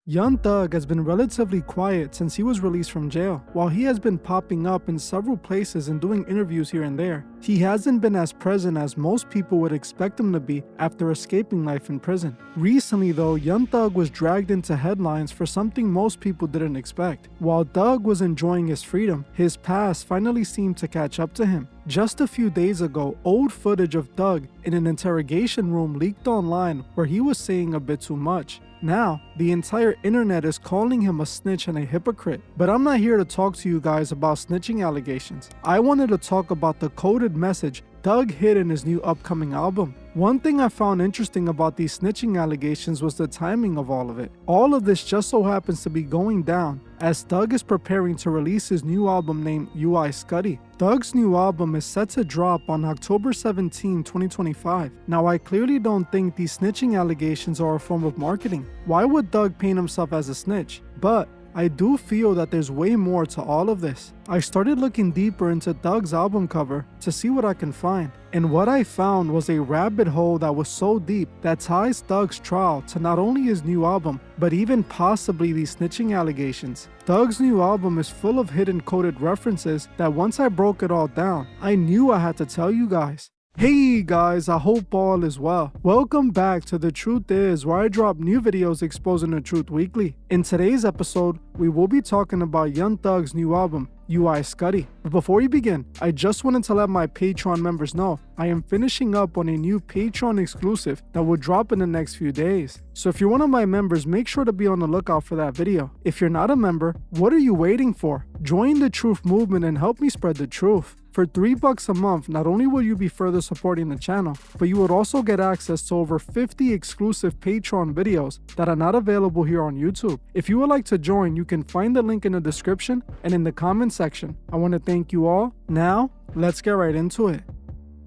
Young Thug has been relatively quiet since he was released from jail. While he has been popping up in several places and doing interviews here and there, he hasn't been as present as most people would expect him to be after escaping life in prison. Recently though, Young Thug was dragged into headlines for something most people didn't expect. While Thug was enjoying his freedom, his past finally seemed to catch up to him. Just a few days ago, old footage of Thug in an interrogation room leaked online where he was saying a bit too much. Now, the entire internet is calling him a snitch and a hypocrite. But I'm not here to talk to you guys about snitching allegations. I wanted to talk about the coded message Thug hid in his new upcoming album. One thing I found interesting about these snitching allegations was the timing of all of it. All of this just so happens to be going down as Thug is preparing to release his new album named UI Scuddy. Thug's new album is set to drop on October 17, 2025. Now I clearly don't think these snitching allegations are a form of marketing. Why would Thug paint himself as a snitch? But I do feel that there's way more to all of this. I started looking deeper into Thug's album cover to see what I can find. And what I found was a rabbit hole that was so deep that ties Thug's trial to not only his new album, but even possibly these snitching allegations. Thug's new album is full of hidden coded references that once I broke it all down, I knew I had to tell you guys. Hey guys, I hope all is well. Welcome back to The Truth Is, where I drop new videos exposing the truth weekly. In today's episode, we will be talking about Young Thug's new album, UI Scuddy. But before we begin, I just wanted to let my Patreon members know I am finishing up on a new Patreon exclusive that will drop in the next few days. So if you're one of my members, make sure to be on the lookout for that video. If you're not a member, what are you waiting for? Join the truth movement and help me spread the truth. For $3 a month, not only will you be further supporting the channel, but you would also get access to over 50 exclusive Patreon videos that are not available here on YouTube. If you would like to join, you can find the link in the description and in the comment section. I want to thank you all. Now, let's get right into it.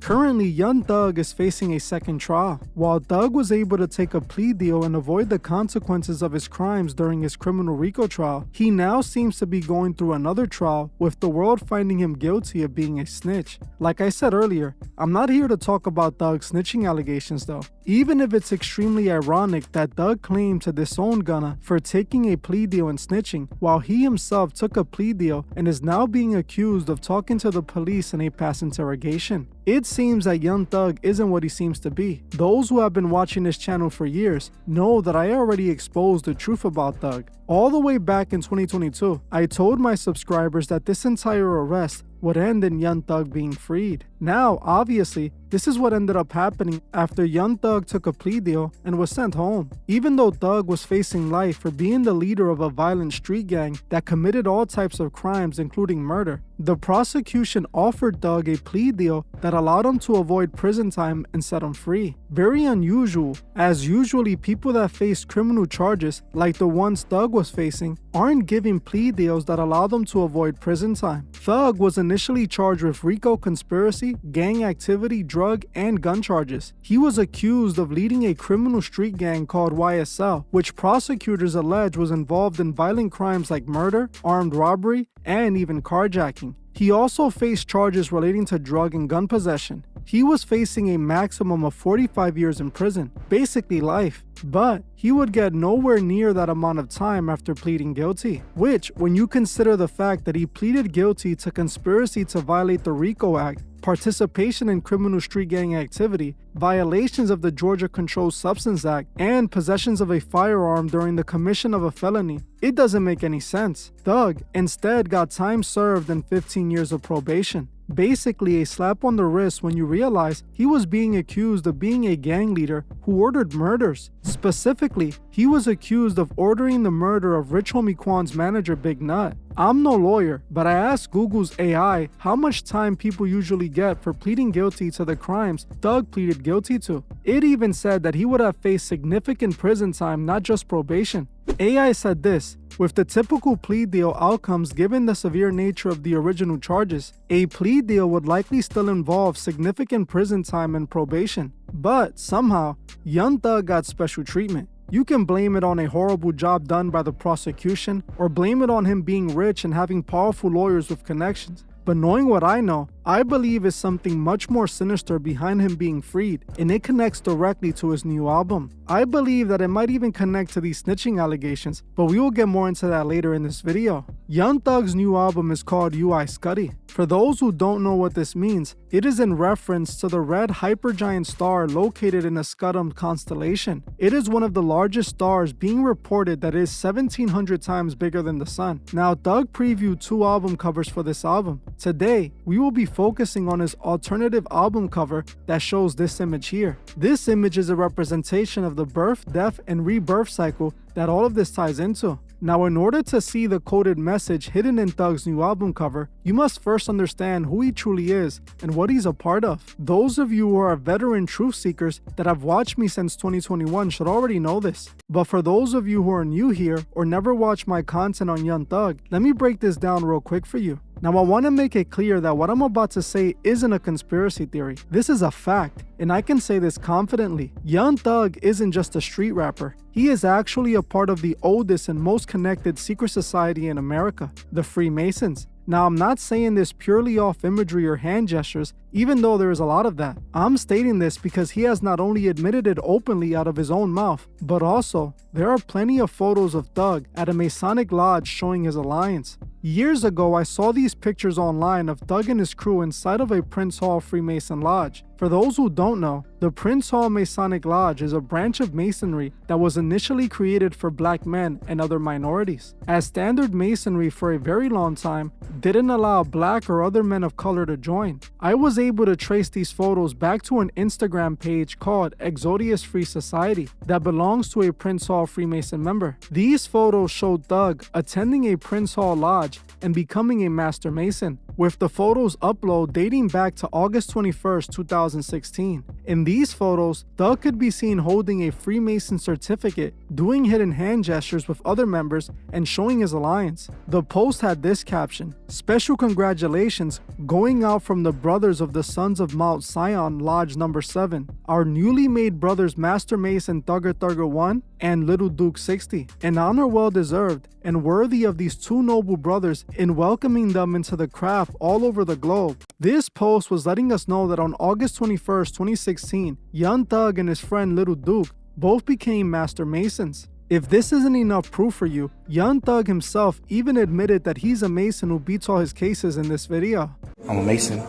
Currently, Young Thug is facing a second trial. While Thug was able to take a plea deal and avoid the consequences of his crimes during his criminal RICO trial, he now seems to be going through another trial with the world finding him guilty of being a snitch. Like I said earlier, I'm not here to talk about Thug's snitching allegations though. Even if it's extremely ironic that Thug claimed to disown Gunna for taking a plea deal and snitching, while he himself took a plea deal and is now being accused of talking to the police in a past interrogation. It seems that Young Thug isn't what he seems to be. Those who have been watching this channel for years know that I already exposed the truth about Thug. All the way back in 2022, I told my subscribers that this entire arrest would end in Young Thug being freed. Now, obviously, this is what ended up happening after Young Thug took a plea deal and was sent home. Even though Thug was facing life for being the leader of a violent street gang that committed all types of crimes including murder, the prosecution offered Thug a plea deal that allowed him to avoid prison time and set him free. Very unusual, as usually people that face criminal charges like the ones Thug was facing aren't given plea deals that allow them to avoid prison time. Thug was initially charged with RICO conspiracy, gang activity, drug, and gun charges. He was accused of leading a criminal street gang called YSL, which prosecutors allege was involved in violent crimes like murder, armed robbery, and even carjacking. He also faced charges relating to drug and gun possession. He was facing a maximum of 45 years in prison, basically life, but he would get nowhere near that amount of time after pleading guilty, which, when you consider the fact that he pleaded guilty to conspiracy to violate the RICO Act, participation in criminal street gang activity, violations of the Georgia Controlled Substance Act, and possessions of a firearm during the commission of a felony, it doesn't make any sense. Thug instead got time served and 15 years of probation. Basically a slap on the wrist when you realize he was being accused of being a gang leader who ordered murders. Specifically, he was accused of ordering the murder of Rich Homie Quan's manager Big Nut. I'm no lawyer, but I asked Google's AI how much time people usually get for pleading guilty to the crimes Thug pleaded guilty to. It even said that he would have faced significant prison time, not just probation. AI said this: with the typical plea deal outcomes given the severe nature of the original charges, a plea deal would likely still involve significant prison time and probation. But somehow, Young Thug got special treatment. You can blame it on a horrible job done by the prosecution, or blame it on him being rich and having powerful lawyers with connections. But knowing what I know, I believe is something much more sinister behind him being freed, and it connects directly to his new album. I believe that it might even connect to these snitching allegations, but we will get more into that later in this video. Young Thug's new album is called UI Scuddy. For those who don't know what this means, it is in reference to the red hypergiant star located in the Scutum constellation. It is one of the largest stars, being reported that it is 1700 times bigger than the sun. Now, Thug previewed 2 album covers for this album. Today, we will be focusing on his alternative album cover that shows this image here. This image is a representation of the birth, death, and rebirth cycle that all of this ties into. Now, in order to see the coded message hidden in Thug's new album cover, you must first understand who he truly is and what he's a part of. Those of you who are veteran truth seekers that have watched me since 2021 should already know this. But for those of you who are new here or never watched my content on Young Thug, let me break this down real quick for you. Now, I want to make it clear that what I'm about to say isn't a conspiracy theory. This is a fact, and I can say this confidently. Young Thug isn't just a street rapper. He is actually a part of the oldest and most connected secret society in America, the Freemasons. Now, I'm not saying this purely off imagery or hand gestures, even though there is a lot of that. I'm stating this because he has not only admitted it openly out of his own mouth, but also, there are plenty of photos of Thug at a Masonic lodge showing his alliance. Years ago, I saw these pictures online of Thug and his crew inside of a Prince Hall Freemason lodge. For those who don't know, the Prince Hall Masonic Lodge is a branch of Masonry that was initially created for black men and other minorities, as standard Masonry for a very long time didn't allow black or other men of color to join. I was able to trace these photos back to an Instagram page called Exodius Free Society that belongs to a Prince Hall Freemason member. These photos showed Thug attending a Prince Hall lodge and becoming a Master Mason, with the photos upload dating back to August 21st, 2016. In these photos, Thug could be seen holding a Freemason certificate, doing hidden hand gestures with other members, and showing his alliance. The post had this caption: "Special congratulations going out from the brothers of the Sons of Mount Sion Lodge number 7, our newly made brothers Master Mason Thugger Thugger 1 and Little Duke 60, an honor well deserved and worthy of these 2 noble brothers in welcoming them into the craft all over the globe." This post was letting us know that on August 21st, 2016, Young Thug and his friend Little Duke both became Master Masons. If this isn't enough proof for you, Young Thug himself even admitted that he's a Mason who beats all his cases in this video. I'm a Mason.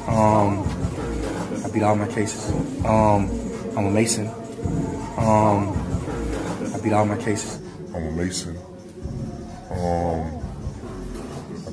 I beat all my cases. I'm a Mason. I beat all my cases. I'm a Mason. I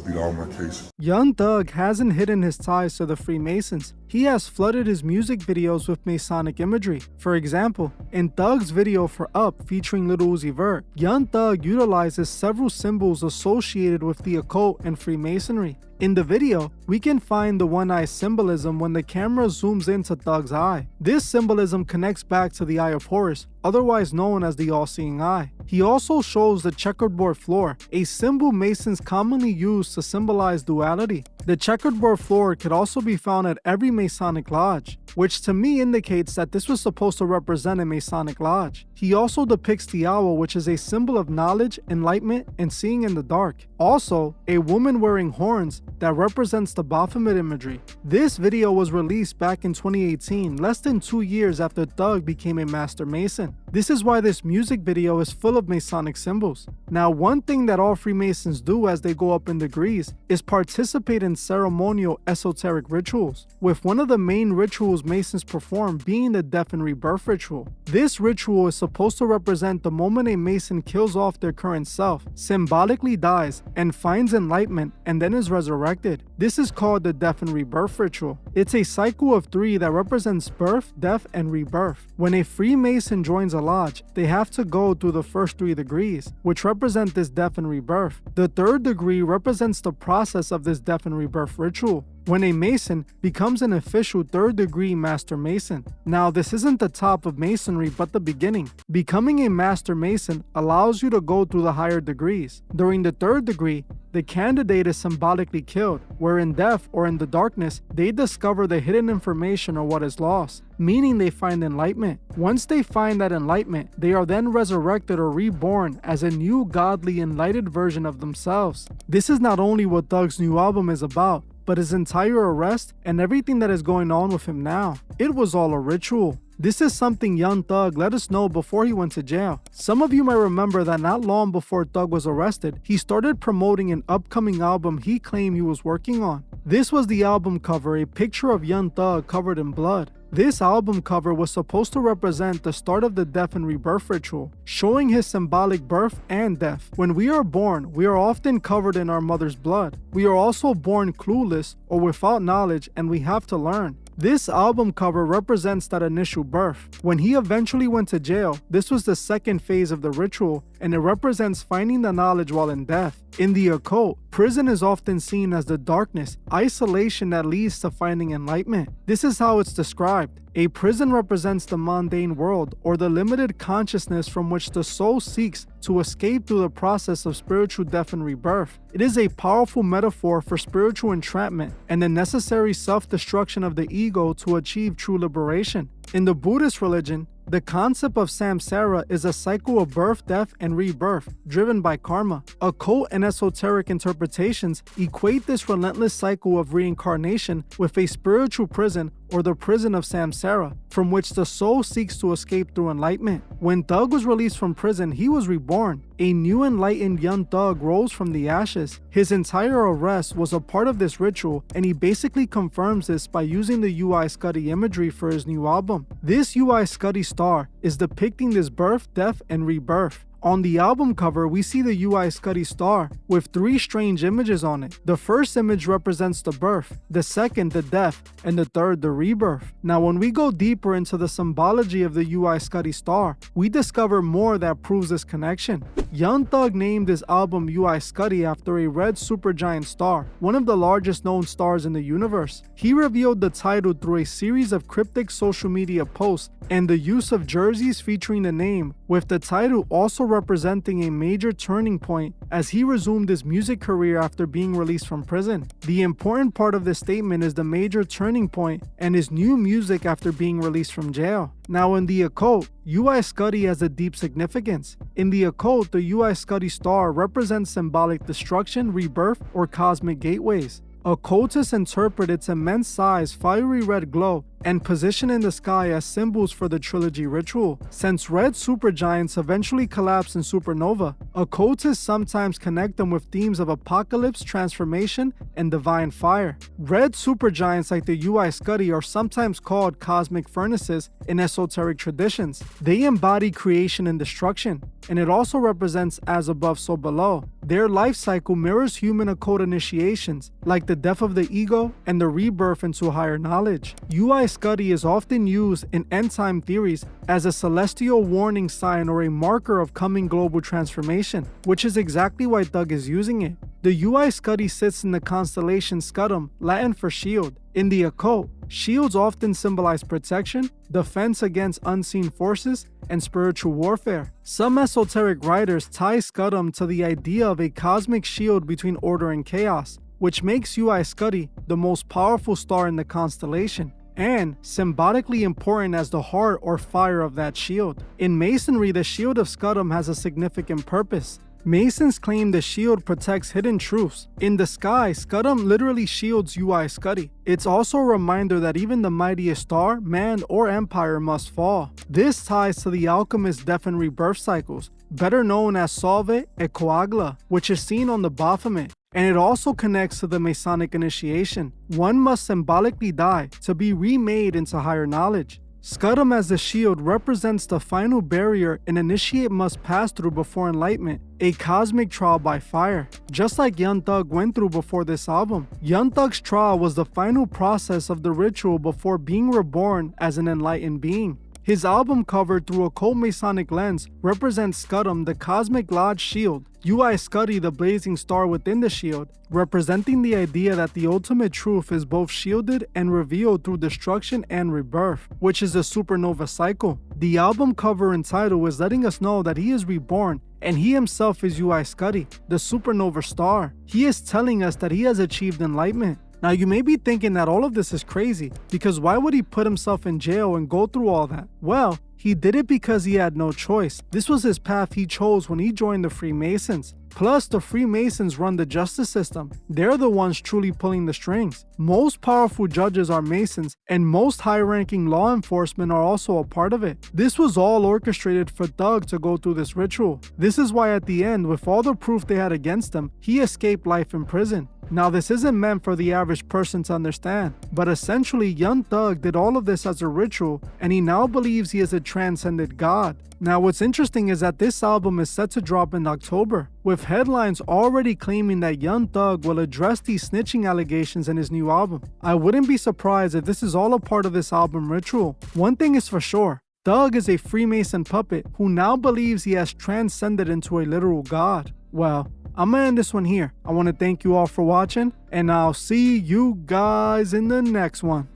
beat all my cases. Young Thug hasn't hidden his ties to the Freemasons. He has flooded his music videos with Masonic imagery. For example, in Thug's video for Up featuring Lil Uzi Vert, Young Thug utilizes several symbols associated with the occult and Freemasonry. In the video, we can find the one-eye symbolism when the camera zooms into Thug's eye. This symbolism connects back to the Eye of Horus, otherwise known as the all-seeing eye. He also shows the checkerboard floor, a symbol Masons commonly use to symbolize duality. The checkerboard floor could also be found at every Masonic lodge, which to me indicates that this was supposed to represent a Masonic lodge. He also depicts the owl, which is a symbol of knowledge, enlightenment, and seeing in the dark. Also, a woman wearing horns that represents the Baphomet imagery. This video was released back in 2018, less than 2 years after Thug became a Master Mason. This is why this music video is full of Masonic symbols. Now, one thing that all Freemasons do as they go up in degrees is participate in ceremonial esoteric rituals, with one of the main rituals Masons perform being the death and rebirth ritual. This ritual is supposed to represent the moment a Mason kills off their current self, symbolically dies, and finds enlightenment and then is resurrected. This is called the death and rebirth ritual. It's a cycle of 3 that represents birth, death, and rebirth. When a Freemason joins a lodge, they have to go through the first 3 degrees, which represent this death and rebirth. The 3rd degree represents the process of this death and rebirth ritual, when a Mason becomes an official 3rd degree Master Mason. Now, this isn't the top of Masonry, but the beginning. Becoming a Master Mason allows you to go through the higher degrees. During the 3rd degree, the candidate is symbolically killed, where in death or in the darkness, they discover the hidden information or what is lost, meaning they find enlightenment. Once they find that enlightenment, they are then resurrected or reborn as a new godly enlightened version of themselves. This is not only what Thug's new album is about, but his entire arrest and everything that is going on with him now. It was all a ritual. This is something Young Thug let us know before he went to jail. Some of you might remember that not long before Thug was arrested, he started promoting an upcoming album he claimed he was working on. This was the album cover, a picture of Young Thug covered in blood. This album cover was supposed to represent the start of the death and rebirth ritual, showing his symbolic birth and death. When we are born, we are often covered in our mother's blood. We are also born clueless or without knowledge, and we have to learn. This album cover represents that initial birth. When he eventually went to jail, this was the second phase of the ritual, and it represents finding the knowledge while in death. In the occult, prison is often seen as the darkness, isolation that leads to finding enlightenment. This is how it's described. A prison represents the mundane world, or the limited consciousness from which the soul seeks to escape through the process of spiritual death and rebirth. It is a powerful metaphor for spiritual entrapment and the necessary self-destruction of the ego to achieve true liberation. In the Buddhist religion, the concept of samsara is a cycle of birth, death, and rebirth, driven by karma. Occult and esoteric interpretations equate this relentless cycle of reincarnation with a spiritual prison, or the prison of samsara, from which the soul seeks to escape through enlightenment. When Thug was released from prison, he was reborn. A new enlightened Young Thug rose from the ashes. His entire arrest was a part of this ritual, and he basically confirms this by using the UI Scuddy imagery for his new album. This UI Scuddy star is depicting this birth, death, and rebirth. On the album cover, we see the UI Scuddy star with three strange images on it. The first image represents the birth, the second the death, and the third the rebirth. Now when we go deeper into the symbology of the UI Scuddy star, we discover more that proves this connection. Young Thug named his album UI Scuddy after a red supergiant star, one of the largest known stars in the universe. He revealed the title through a series of cryptic social media posts and the use of jerseys featuring the name, with the title also representing a major turning point as he resumed his music career after being released from prison. The important part of this statement is the major turning point and his new music after being released from jail. Now in the occult, UI Scuddy has a deep significance. In the occult, the UI Scuddy star represents symbolic destruction, rebirth, or cosmic gateways. Occultists interpret its immense size, fiery red glow, and position in the sky as symbols for the trilogy ritual. Since red supergiants eventually collapse in supernova, occultists sometimes connect them with themes of apocalypse, transformation, and divine fire. Red supergiants like the UI Scuddy are sometimes called cosmic furnaces in esoteric traditions. They embody creation and destruction, and it also represents as above so below. Their life cycle mirrors human occult initiations, like the death of the ego and the rebirth into higher knowledge. UI Scuddy is often used in end-time theories as a celestial warning sign or a marker of coming global transformation, which is exactly why Thug is using it. The UI Scuddy sits in the constellation Scutum, Latin for shield. In the occult, shields often symbolize protection, defense against unseen forces, and spiritual warfare. Some esoteric writers tie Scutum to the idea of a cosmic shield between order and chaos, which makes UI Scuddy the most powerful star in the constellation, and symbolically important as the heart or fire of that shield. In Masonry, the shield of Scutum has a significant purpose. Masons claim the shield protects hidden truths. In the sky, Scutum literally shields UI Scuddy. It's also a reminder that even the mightiest star, man, or empire must fall. This ties to the alchemist's death and rebirth cycles, better known as Solve et Coagula, which is seen on the Baphomet. And it also connects to the Masonic initiation. One must symbolically die to be remade into higher knowledge. Scutum as the shield represents the final barrier an initiate must pass through before enlightenment, a cosmic trial by fire, just like Young Thug went through before this album. Young Thug's trial was the final process of the ritual before being reborn as an enlightened being. His album cover through a occult Masonic lens represents Scutum, the cosmic lodge shield, UI Scuddy, the blazing star within the shield, representing the idea that the ultimate truth is both shielded and revealed through destruction and rebirth, which is a supernova cycle. The album cover and title is letting us know that he is reborn and he himself is UI Scuddy, the supernova star. He is telling us that he has achieved enlightenment. Now you may be thinking that all of this is crazy, because why would he put himself in jail and go through all that? Well, he did it because he had no choice. This was his path he chose when he joined the Freemasons. Plus, the Freemasons run the justice system. They're the ones truly pulling the strings. Most powerful judges are Masons, and most high-ranking law enforcement are also a part of it. This was all orchestrated for Thug to go through this ritual. This is why at the end, with all the proof they had against him, he escaped life in prison. Now, this isn't meant for the average person to understand, but essentially, Young Thug did all of this as a ritual, and he now believes he is a transcended god. Now, what's interesting is that this album is set to drop in October, with headlines already claiming that Young Thug will address these snitching allegations in his new album. I wouldn't be surprised if this is all a part of this album ritual. One thing is for sure, Thug is a Freemason puppet who now believes he has transcended into a literal god. Well, I'm gonna end this one here. I want to thank you all for watching, and I'll see you guys in the next one.